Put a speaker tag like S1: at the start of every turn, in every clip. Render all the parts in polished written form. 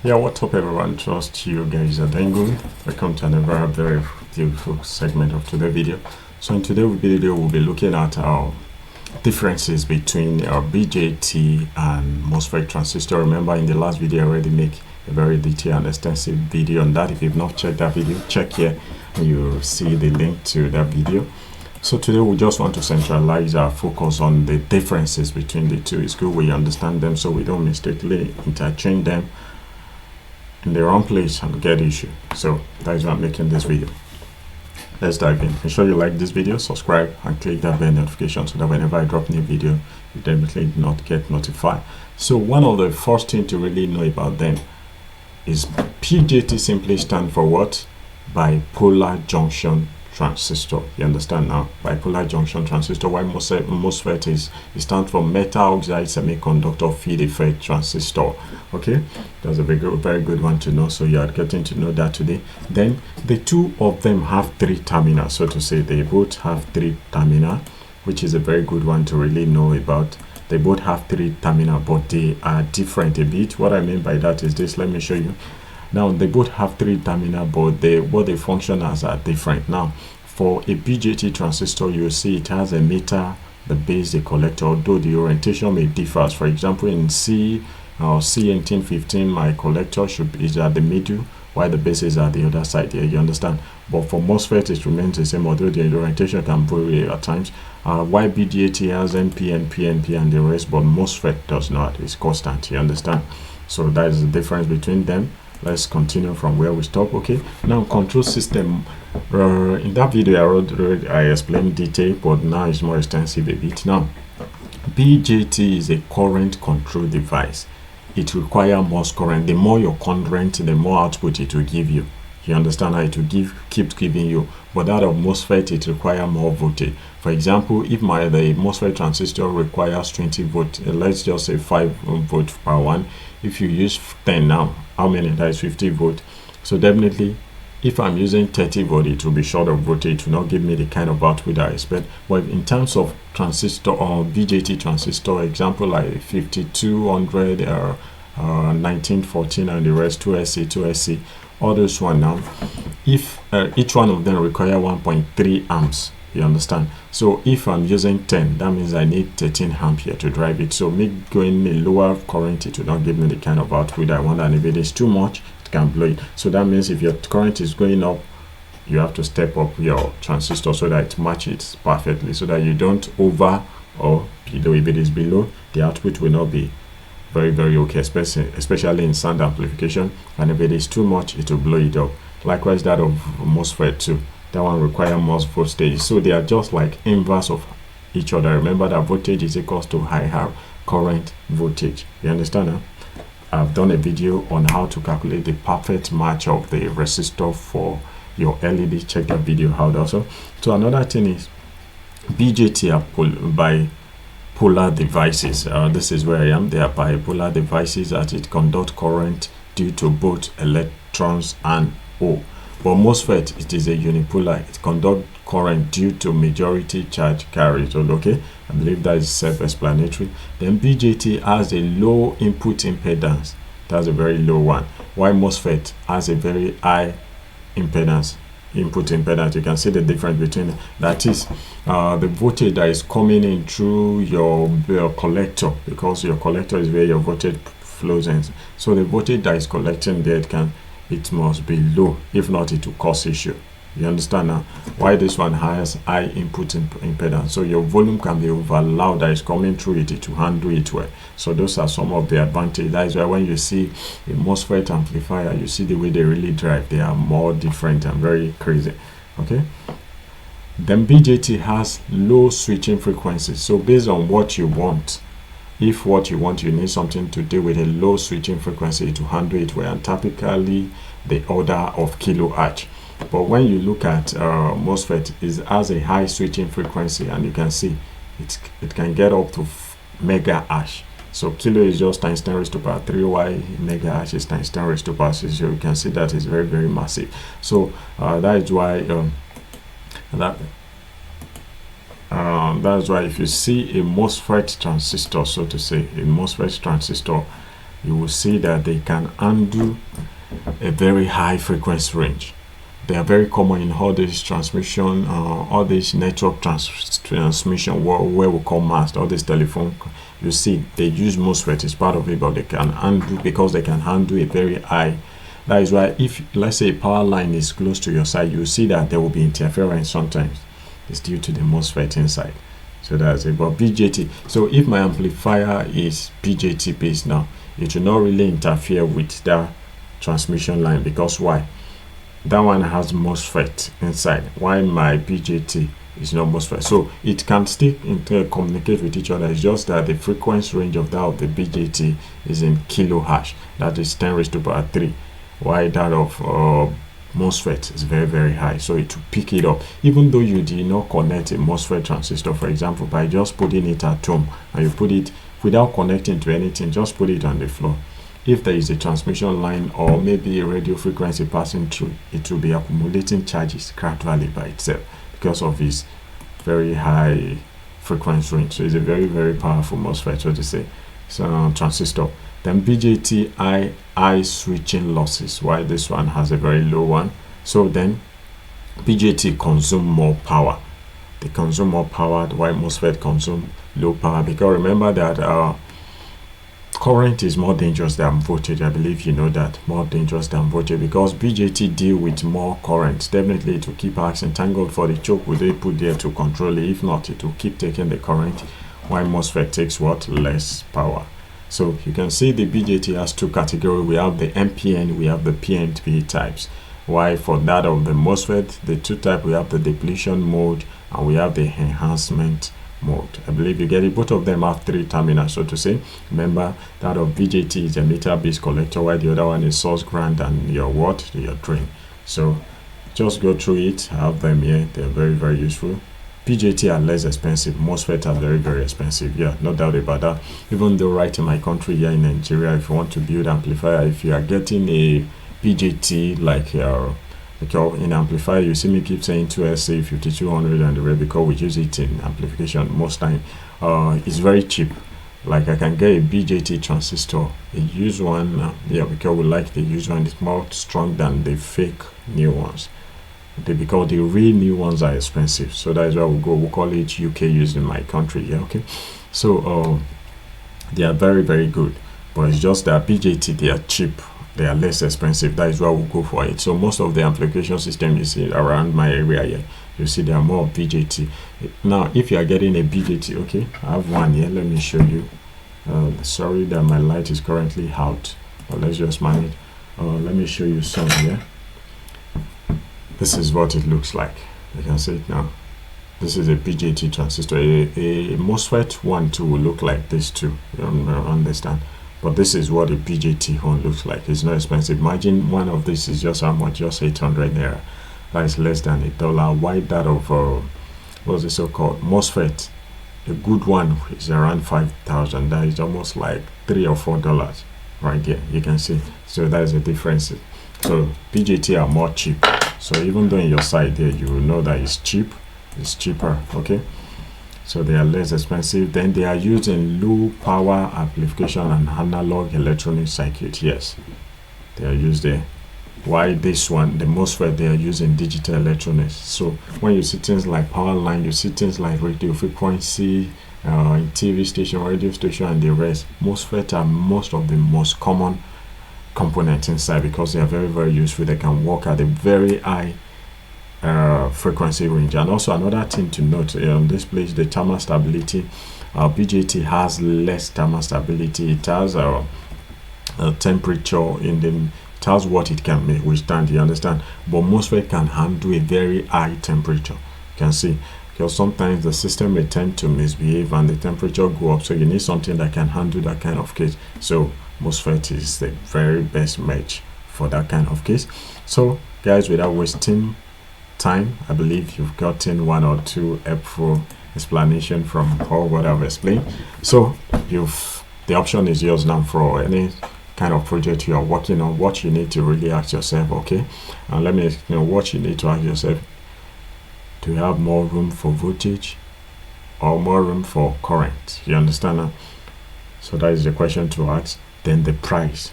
S1: Yeah, what's up everyone? Trust you guys are doing good. Welcome to another very beautiful segment of today's video. So in today's video we'll be looking at our differences between our BJT and MOSFET transistor. Remember in the last video I already make a very detailed and extensive video on that. If you've not checked that video, check here and you'll see the link to that video. So today we just want to centralize our focus on the differences between the two. It's good we understand them so we don't mistakenly interchange them in the wrong place and get issue. So that is why I'm making this video. Let's dive in. Make sure you like this video, subscribe and click that bell notification so that whenever I drop new video you definitely not get notified. So one of the first thing to really know about them is BJT simply stand for what? Bipolar Junction Transistor. You understand now? Bipolar Junction Transistor. Why MOSFET is, it stands for Metal-Oxide-Semiconductor Field Effect Transistor. Okay, that's a very good one to know. So you are getting to know that today. Then the two of them have three terminals, so to say. They both have three terminals, which is a very good one to really know about. They both have three terminals, but they are different a bit. What I mean by that is this. Let me show you. Now they both have three terminals, but what they function as are different. Now for a BJT transistor, you see it has a emitter, the base, the collector, although the orientation may differ. For example, in C or C1815, my collector is at the middle, while the base is at the other side here. You understand? But for MOSFET, it remains the same, although the orientation can vary at times. Why BJT has NP, NP, NP, and the rest, but MOSFET does not. It's constant. You understand? So that is the difference between them. Let's continue from where we stop. Okay, now control system. In that video I explained detail, but now it's more extensive a bit. Now BJT is a current control device. It requires more current. The more your current, the more output it will give you. You understand how it will keep giving you. But that of MOSFET, it requires more voltage. For example, if the MOSFET transistor requires 20 volts, let's just say 5 volts per one. If you use 10 now, how many? That is 50 volts. So definitely, if I'm using 30 volts, it will be short of voltage. It will not give me the kind of output I expect. But in terms of transistor or BJT transistor, example like 5200 or 1914 and the rest, 2SC, 2SC, all those one now, if each one of them require 1.3 amps, you understand? So if I'm using 10, that means I need 13 ampere to drive it. So me going a lower current, it will not give me the kind of output I want, and if it is too much, it can blow it. So that means if your current is going up, you have to step up your transistor so that it matches perfectly, so that you don't over or below. If it is below, the output will not be very okay, especially in sound amplification, and if it is too much, it will blow it up. Likewise that of MOSFET too. That one requires more voltage. So they are just like inverse of each other. Remember that voltage is equals to higher current voltage. You understand now? I've done a video on how to calculate the perfect match of the resistor for your LED. Check that video out also. So another thing is BJT are bipolar devices. This is where I am. They are bipolar devices that it conduct current due to both electrons and hole. But MOSFET, it is a unipolar. It conducts current due to majority charge carried. Okay, I believe that is self-explanatory. Then BJT has a low input impedance. That's a very low one. While MOSFET has a very high impedance, input impedance. You can see the difference between them. That is the voltage that is coming in through your collector, because your collector is where your voltage flows in. So the voltage that is collecting there, it must be low, if not it will cause issue. You understand now why this one has high input impedance? So your volume can be over loud that is coming through it to handle it well. So those are some of the advantages. That is why when you see a MOSFET amplifier, you see the way they really drive. They are more different and very crazy. Okay, then BJT has low switching frequencies. So based on what you want, if what you want, you need something to do with a low switching frequency to handle it well, and typically the order of kilohertz. But when you look at MOSFET, it has a high switching frequency, and you can see it can get up to megahertz. So kilo is just times 10 raised to power 3, while megahertz is times 10 raised to power 6. So you can see that is very massive. So that is why That's why if you see a MOSFET transistor, so to say, a MOSFET transistor, you will see that they can handle a very high frequency range. They are very common in all this transmission, all this network transmission, where we call mast, all this telephone. You see, they use MOSFET as part of it, but they can handle, because they can handle a very high. That is why, if let's say a power line is close to your side, you see that there will be interference sometimes. It's due to the MOSFET inside. So that's it. But BJT, so if my amplifier is BJT based now, it will not really interfere with that transmission line, because why? That one has MOSFET inside, while my BJT is not MOSFET. So it can still communicate with each other. It's just that the frequency range of that of the BJT is in kilohertz. That is 10 raised to power 3. While that of MOSFET is very, very high. So it will pick it up. Even though you did not connect a MOSFET transistor, for example, by just putting it at home, and you put it without connecting to anything, just put it on the floor. If there is a transmission line or maybe a radio frequency passing through, it will be accumulating charges gradually by itself because of its very high frequency range. So it's a very, very powerful MOSFET, so to say. So transistor. Then BJT high switching losses, while this one has a very low one. So then BJT consume more power. They consume more power, while MOSFET consume low power. Because remember that current is more dangerous than voltage. I believe you know that, more dangerous than voltage, because BJT deal with more current. Definitely it will keep us entangled for the choke with they put there to control it. If not, it will keep taking the current, while MOSFET takes what? Less power. So you can see the BJT has two categories. We have the NPN, we have the PNP types. While for that of the MOSFET, the two types, we have the depletion mode and we have the enhancement mode. I believe you get it. Both of them have 3 terminals, so to say. Remember, that of BJT is a meter-based collector, while the other one is source, ground, and your what? Your drain. So just go through it. I have them here. They're very, very useful. BJT are less expensive. MOSFET are very, very expensive. Yeah, no doubt about that. Even though right in my country here in Nigeria, if you want to build amplifier, if you are getting a BJT like your in amplifier, you see me keep saying 2SA 5200 and the rest, because we use it in amplification most time. It's very cheap. Like I can get a BJT transistor, a used one. Yeah, because we like the used one. It's more strong than the fake new ones. Because the real new ones are expensive. So that is why we call it UK used in my country. Yeah, okay. So they are very, very good. But it's just that BJT, they are cheap. They are less expensive. That is why we go for it. So most of the amplification system you see around my area here, you see there are more BJT. Now, if you are getting a BJT, okay, I have one here. Let me show you. Sorry that my light is currently out. But let's just manage. Let me show you some here. This is what it looks like. You can see it now. This is a BJT transistor. A MOSFET one too will look like this too. You understand? But this is what a BJT one looks like. It's not expensive. Imagine one of this is just how much? Just 800 naira. That is less than $1. Why that of what's it so called? MOSFET. A good one is around 5,000. That is almost like $3 or $4 right there. You can see. So that is the difference. So BJT are more cheap. So even though in your side there you will know that it's cheap, it's cheaper. Okay. So they are less expensive. Then they are used in low power amplification and analog electronic circuit. Yes, they are used there. Why this one, the MOSFET, they are using digital electronics. So when you see things like power line, you see things like radio frequency, TV station, radio station, and the rest. MOSFET are most of the most common components inside, because they are very, very useful. They can work at a very high frequency range. And also another thing to note on this place, the thermal stability. BJT has less thermal stability. It has a temperature in the, it has what it can withstand, you understand. But MOSFET can handle a very high temperature. You can see, because sometimes the system may tend to misbehave and the temperature go up, so you need something that can handle that kind of case. So MOSFET is the very best match for that kind of case. So guys, without wasting time, I believe you've gotten 1 or 2 helpful explanation from all what I've explained. So the option is yours now for any kind of project you are working on. What you need to really ask yourself, okay, and let me explain what you need to ask yourself. Do you have more room for voltage or more room for current? You understand now? So that is the question to ask. then the price.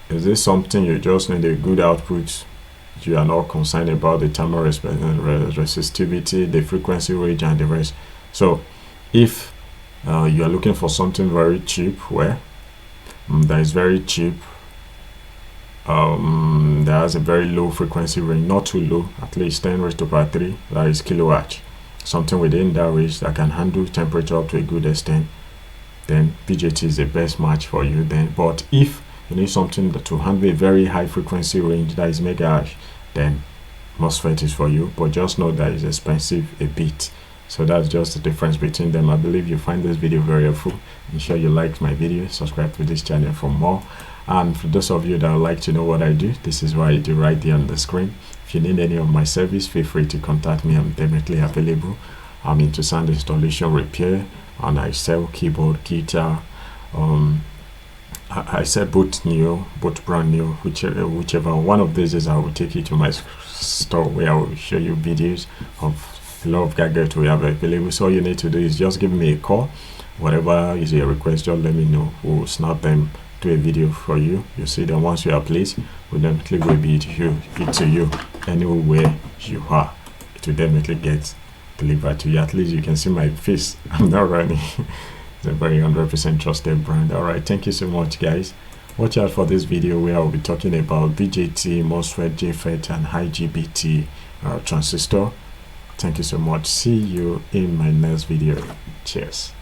S1: Is this something you just need a good output? You are not concerned about the thermal resistivity, the frequency range, and the rest. So if you are looking for something very cheap, where that is very cheap, that has a very low frequency range, not too low, at least 10 raised to power 3, that is kilowatt, something within that range that can handle temperature up to a good extent, then BJT is the best match for you then. But if you need something to handle a very high frequency range, that is megahertz, then MOSFET is for you. But just know that it's expensive a bit. So that's just the difference between them. I believe you find this video very helpful. Ensure you like my video, subscribe to this channel for more. And for those of you that would like to know what I do, this is what I do right there on the screen. If you need any of my service, feel free to contact me. I'm definitely available. I'm into sound installation, repair, and I sell keyboard, guitar. I sell both new, both brand new, whichever one of these is. I will take you to my store where I will show you videos of a lot of gadgets we have available. So all you need to do is just give me a call. Whatever is your request, just let me know. We'll snap them to a video for you. You see them once you are placed, we'll definitely will be to you anywhere you are. It will definitely get delivered to you. At least you can see my face. I'm not running. It's a very 100% trusted brand. Alright, thank you so much, guys. Watch out for this video where I'll be talking about BJT, MOSFET, JFET, and IGBT transistor. Thank you so much. See you in my next video. Cheers.